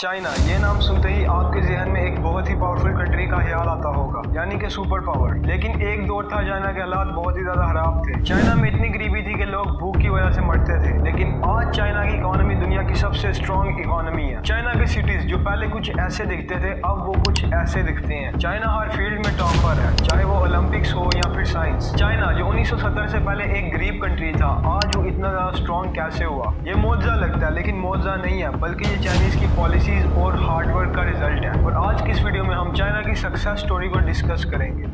China, ये नाम सुनते ही आपके जहन में एक बहुत ही पावरफुल कंट्री का ख्याल आता होगा, यानी कि सुपर पावर। लेकिन एक दौर था चाइना के हालात बहुत ही ज्यादा खराब थे। चाइना में इतनी गरीबी थी कि लोग भूख की वजह से मरते थे। लेकिन आज चाइना की इकोनॉमी दुनिया की सबसे स्ट्रॉन्ग इकोनॉमी है। चाइना के सिटीज जो पहले कुछ ऐसे दिखते थे, अब वो कुछ ऐसे दिखते हैं। चाइना हर फील्ड में टॉपर है, चाहे वो ओलंपिक्स हो या फिर साइंस। चाइना जो 1970 से पहले एक गरीब कंट्री था, आज वो इतना ज्यादा स्ट्रॉन्ग कैसे हुआ? ये मौजज़ा लगता है, लेकिन मौजज़ा नहीं है, बल्कि ये चाइनीज की पॉलिसीज और हार्डवर्क का रिजल्ट है। और आज की इस वीडियो में हम चाइना की सक्सेस स्टोरी को डिस्कस करेंगे।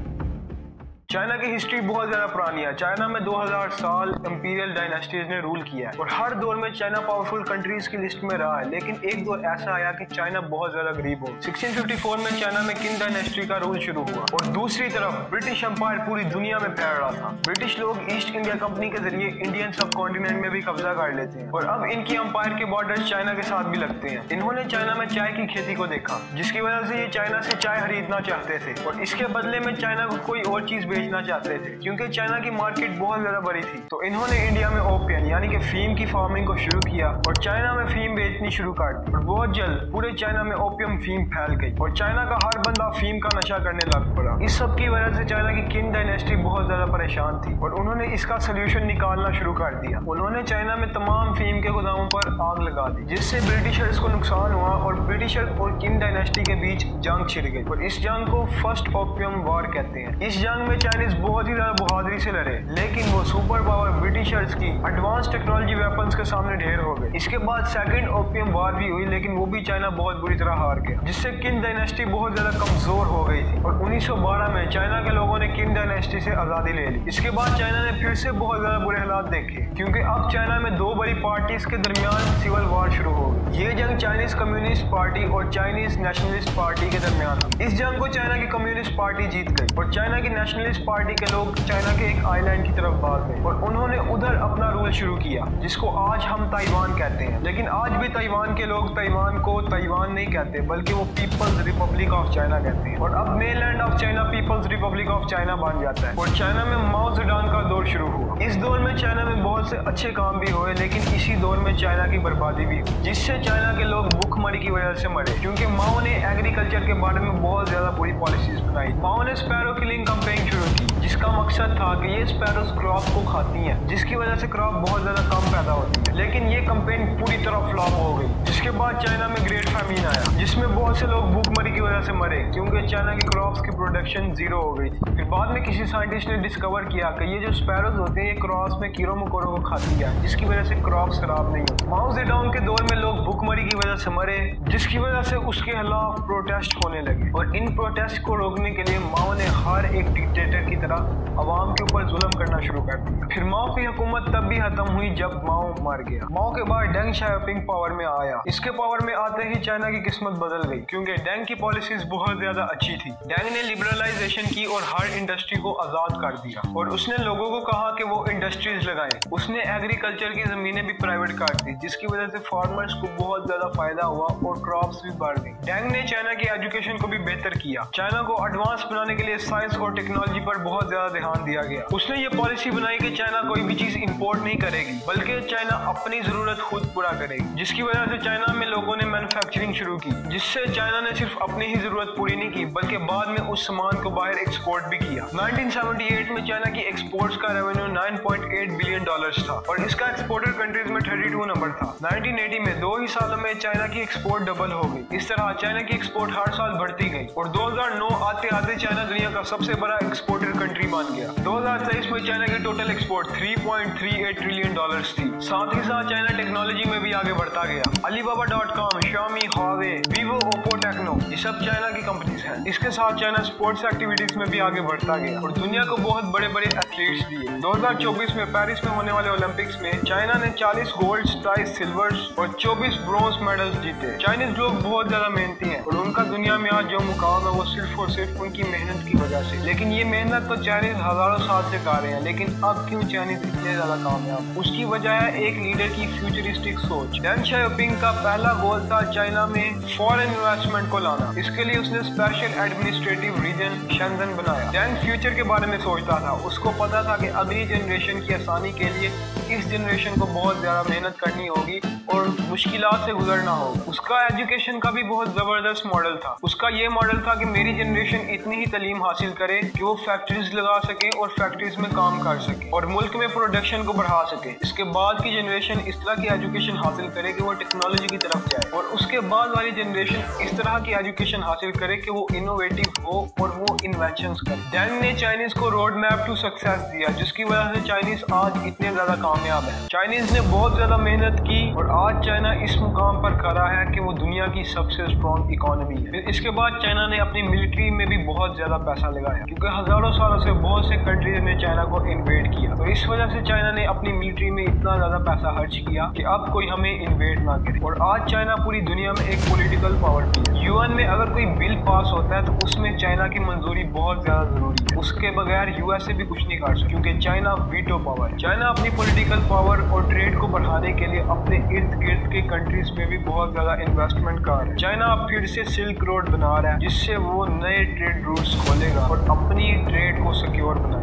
चाइना की हिस्ट्री बहुत ज्यादा पुरानी है। चाइना में 2000 साल इंपीरियल डायनेस्टीज ने रूल किया है और हर दौर में चाइना पावरफुल कंट्रीज की लिस्ट में रहा है। लेकिन एक दौर ऐसा आया कि चाइना बहुत ज्यादा गरीब हो। 1654 में चाइना में किंग डायनेस्टी का रूल शुरू हुआ और दूसरी तरफ ब्रिटिश एम्पायर पूरी दुनिया में फैल रहा था। ब्रिटिश लोग ईस्ट इंडिया कंपनी के जरिए इंडियन सब कॉन्टिनेंट में भी कब्जा कर लेते हैं और अब इनकी एम्पायर के बॉर्डर्स चाइना के साथ भी लगते हैं। इन्होंने चाइना में चाय की खेती को देखा, जिसकी वजह से ये चाइना से चाय खरीदना चाहते थे और इसके बदले में चाइना को कोई और चीज बेचना चाहते थे, क्योंकि चाइना की मार्केट बहुत ज्यादा बड़ी थी। तो इन्होंने इंडिया में ओपियम यानी कि फीम की फार्मिंग को शुरू किया और चाइना में फीम बेचनी शुरू कर दी और बहुत जल्द पूरे चाइना में ओपियम फीम फैल गई और चाइना का हर बंदा फीम का नशा करने लग पड़ा। इस सब की वजह से चाइना की किंग डायनेस्टी बहुत ज्यादा परेशान थी और उन्होंने इसका सोल्यूशन निकालना शुरू कर दिया। उन्होंने चाइना में तमाम फीम के गोदामों पर आग लगा दी, जिससे ब्रिटिशर्स को नुकसान हुआ और ब्रिटिशर और किंग डायनेस्टी के बीच जंग छिड़ गई और इस जंग को फर्स्ट ओपियम वॉर कहते हैं। इस जंग में चाइनीज बहुत ही ज्यादा बहादुरी से लड़े, लेकिन वो सुपर पावर ब्रिटिशर्स की एडवांस टेक्नोलॉजी वेपन्स के सामने ढेर हो गए। इसके बाद सेकंड ओपियम वॉर भी हुई, लेकिन वो भी चाइना बहुत बुरी तरह हार गया, जिससे किंग डायनेस्टी बहुत ज्यादा कमजोर हो गई थी और 1912 में चाइना के लोगों ने किंग डायनेस्टी से आजादी ले ली। इसके बाद चाइना ने फिर से बहुत ज्यादा बुरे हालात देखे, क्योंकि अब चाइना में दो बड़ी पार्टीज के दरमियान सिविल वॉर शुरू हो गई। ये जंग चाइनीज कम्युनिस्ट पार्टी और चाइनीज नेशनलिस्ट पार्टी के दरमियान हुई। इस जंग को चाइना की कम्युनिस्ट पार्टी जीत गई और चाइना की नेशनलिस्ट पार्टी के लोग चाइना के एक आइलैंड की तरफ भाग गए और उन्होंने उधर अपना रूल शुरू किया, जिसको आज हम ताइवान कहते हैं। लेकिन आज भी ताइवान के लोग ताइवान को ताइवान नहीं कहते, बल्कि वो पीपल्स रिपब्लिक ऑफ चाइना कहते हैं। और अब mainland of China People's Republic of China बन जाता है और चाइना में माओ ज़ेडुंग का दौर शुरू हुआ। इस दौर में चाइना में बहुत से अच्छे काम भी हुए, लेकिन इसी दौर में चाइना की बर्बादी भी हुई, जिससे चाइना के लोग भूखमरी की वजह से मरे, क्योंकि माओ ने एग्रीकल्चर के बारे में बहुत ज्यादा बुरी पॉलिसीज बनाई। माओ ने स्पैरो किलिंग कैंपेन शुरू की, जिसका मकसद था कि ये स्पैरोस क्रॉप को खाती हैं, जिसकी वजह से क्रॉप बहुत ज्यादा कम पैदा होती है। लेकिन ये कैंपेन पूरी तरह फ्लॉप हो गई, जिसके बाद चाइना में ग्रेट फैमिन आया, जिसमें बहुत से लोग भूखमरी की वजह से मरे, क्योंकि चाइना की क्रॉप्स की प्रोडक्शन जीरो हो गई थी। फिर बाद में किसी साइंटिस्ट ने डिस्कवर किया कि ये जो स्पैरोस होते हैं, ये क्रॉप्स में कीड़ों मकोड़ों को खाती है, जिसकी वजह से क्रॉप्स खराब नहीं होती। माओ ज़ेडुंग के दौर में लोग भूखमरी की वजह से मरे, जिसकी वजह से उसके खिलाफ प्रोटेस्ट होने लगे और इन प्रोटेस्ट को रोकने के लिए माओ ने हर एक डिक्टेटर की तरह अवाम के ऊपर जुल्म करना शुरू कर दिया। फिर माओ की हुकूमत तब भी खत्म हुई जब माओ मर गया। माओ के बाद डेंग शाओपिंग पावर में आया। इसके पावर में आते ही चाइना की किस्मत बदल गई, क्योंकि डेंग की पॉलिसीज बहुत ज्यादा अच्छी थी। डेंग ने लिबरलाइजेशन की और हर इंडस्ट्री को आजाद कर दिया और उसने लोगों को कहा कि वो इंडस्ट्रीज लगाएं। उसने एग्रीकल्चर की जमीनें भी प्राइवेट कर दी, जिसकी वजह से फार्मर्स को बहुत ज्यादा फायदा हुआ और क्रॉप्स भी बढ़ गई। डेंग ने चाइना की एजुकेशन को भी बेहतर किया। चाइना को एडवांस बनाने के लिए साइंस और टेक्नोलॉजी पर बहुत ज्यादा ध्यान दिया गया। उसने ये पॉलिसी बनाई कि चाइना कोई भी चीज इंपोर्ट नहीं करेगी, बल्कि चाइना अपनी जरूरत खुद पूरा करेगी, जिसकी वजह से चाइना में लोगों ने मैन्युफैक्चरिंग शुरू की, जिससे चाइना ने सिर्फ अपनी ही जरूरत पूरी नहीं की, बल्कि बाद में उस सामान को बाहर एक्सपोर्ट भी किया। 1978 में चाइना की एक्सपोर्ट्स का रेवेन्यू $9.8 बिलियन था और इसका एक्सपोर्टर कंट्रीज में 32 नंबर था। 1980 में 2 ही सालों में चाइना की एक्सपोर्ट डबल हो गई। इस तरह चाइना की एक्सपोर्ट हर साल बढ़ती गई और 2009 आते आते चाइना दुनिया का सबसे बड़ा एक्सपोर्टर कंट्री बन गया। 2023 में चाइना की टोटल एक्सपोर्ट $3.38 ट्रिलियन थी। साथ ही साथ चाइना टेक्नोलॉजी में भी आगे बढ़ता गया। Alibaba.com, Xiaomi, Huawei, Vivo, Oppo, Tecno, ये सब चाइना की कंपनीज हैं। इसके साथ चाइना स्पोर्ट्स एक्टिविटीज में भी आगे बढ़ता गया और दुनिया को बहुत बड़े बड़े एथलीट्स दिए। 2024 में पेरिस में होने वाले ओलंपिक्स में चाइना ने 40 गोल्ड, 22 सिल्वर्स और 24 ब्रोंज मेडल्स जीते। चाइनीज लोग बहुत ज्यादा मेहनती हैं और उनका दुनिया में आज जो मुकाम है वो सिर्फ और सिर्फ उनकी मेहनत की वजह से। लेकिन ये मेहनत तो चाइनीज हजारों साल से कर रहे हैं, लेकिन अब क्यों चाइनीज इतने ज्यादा कामयाब? उसकी वजह है एक लीडर की फ्यूचरिस्टिक सोच। डेंग शाओपिंग का पहला गोल था चाइना में फॉरेन इन्वेस्टमेंट को लाना। इसके लिए उसने स्पेशल एडमिनिस्ट्रेटिव रीजन शेंजन बनाया। डेंग फ्यूचर के बारे में सोचता था। उसको पता था कि अगली जनरेशन की आसानी के लिए इस जनरेशन को बहुत ज्यादा मेहनत करनी होगी और मुश्किलात से गुजरना होगा। उसका एजुकेशन का भी बहुत जबरदस्त मॉडल था। उसका ये मॉडल था कि मेरी जनरेशन इतनी ही तालीम हासिल करे कि वो फैक्ट्रीज लगा सके और फैक्ट्रीज में काम कर सके और मुल्क में प्रोडक्शन को बढ़ा सके। इसके बाद की जनरेशन इस तरह की एजुकेशन हासिल करे कि वो टेक्नोलॉजी की तरफ जाए और उसके बाद वाली जनरेशन इस तरह की एजुकेशन हासिल करे कि वो इनोवेटिव हो और वो इन्वेंशंस करे। डैंग ने चाइनीज को रोड मैप टू सक्सेस दिया, जिसकी वजह से चाइनीज आज इतने ज्यादा कामयाब है। चाइनीज ने बहुत ज्यादा मेहनत की और आज चाइना इस मुकाम पर खड़ा है कि वो दुनिया की सबसे स्ट्रॉन्ग इकोनॉमी है। इसके बाद चाइना ने अपनी मिलिट्री में भी बहुत ज्यादा पैसा लगाया, क्योंकि हजारों सालों से बहुत से कंट्रीज ने चाइना को इन्वेड किया। तो इस वजह से चाइना ने अपनी मिलिट्री में इतना ज्यादा पैसा खर्च किया कि अब कोई हमें इन्वेड ना करे। और आज चाइना पूरी दुनिया में एक पॉलिटिकल पावर भी है। यूएन में अगर कोई बिल पास होता है तो उसमें चाइना की मंजूरी बहुत ज्यादा जरूरी है। उसके बगैर यूएसए भी कुछ नहीं कर सकता, क्योंकि चाइना वीटो पावर है। चाइना अपनी पॉलिटिकल पावर और ट्रेड को बढ़ाने के लिए अपने इर्द गिर्द के कंट्रीज में भी बहुत ज्यादा इन्वेस्टमेंट कर रहा है। चाइना अब फिर से सिल्क रोड बना रहा है, जिससे वो नए ट्रेड रूट्स खोलेगा और अपनी ट्रेड को सिक्योर बनाएगा।